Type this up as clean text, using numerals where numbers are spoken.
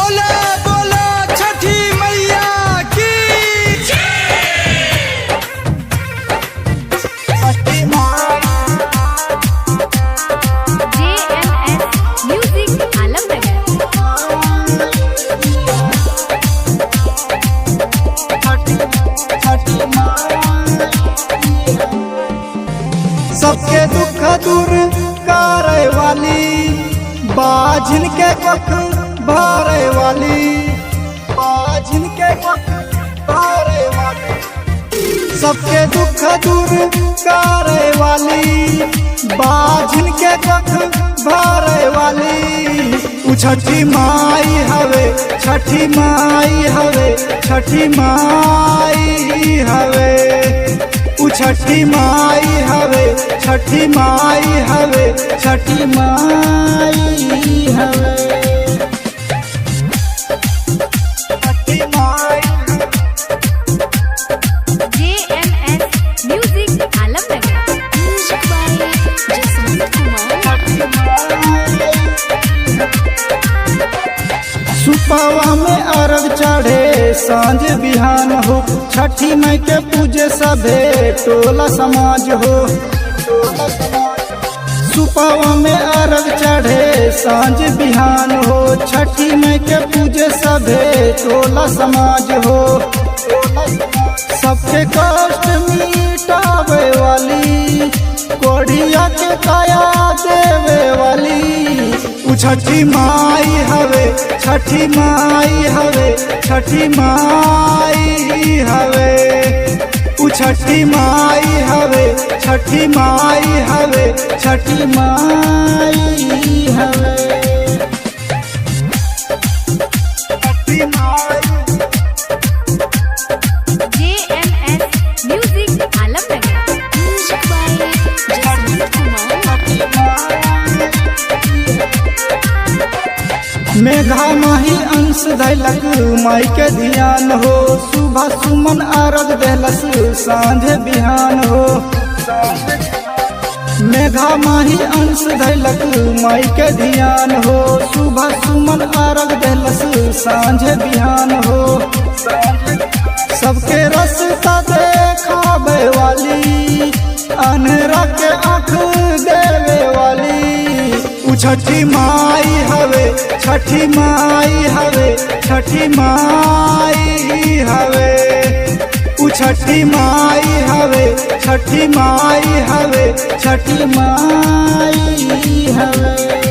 बोले बोले छठी मैया की JMS म्यूजिक आलमनगर। सबके दुख दूर करे वाली बाझिन के कख भरे वाली बाझिन के कख भरे वाली सबके दुख दूर करे वाली बाझिन के कख भरे वाली उ छठी माई हवे छठी माई हवे छठी माई हवे उ छठी माई हवे छठी माई हवे छठी माई हवे Chhathi Mai JMS music Alamnagar. Music by Jaswant Kumar. सुपवा में अर्घ चढ़े सांझ बिहान हो छठी माई के पूजे सभे टोला समाज हो सुपवा में अर्घ चढ़े सांझ बिहान हो छठी माई के पूजे सभे टोला समाज हो सबके कष्ट मिटावे वाली कोढ़िया के काया देवे वाली उ छठी माई हवे छठी माई हवे छठी माई हवे उ छठी माई हवे छठी माई हवे छठी माई हवे Chhathi Mai JMS music Alamnagar. Music by Jaswant Kumar. Megha Mahi Ansh धैलक माई के ध्यान हो सुबह सुमन अर्घ देलस सांझ बिहान हो मेघा माही अंश धैलक माई के ध्यान हो सुबह सुमन अर्घ देलस सांझ बिहान हो सबके रास्ता देखावे वाली अनहरा के आँख देवे वाली उ छठी माई हवे छठी माई हवे छठी माई हवे उ छठी माई हवे छठी माई हवे छठी माई हवे।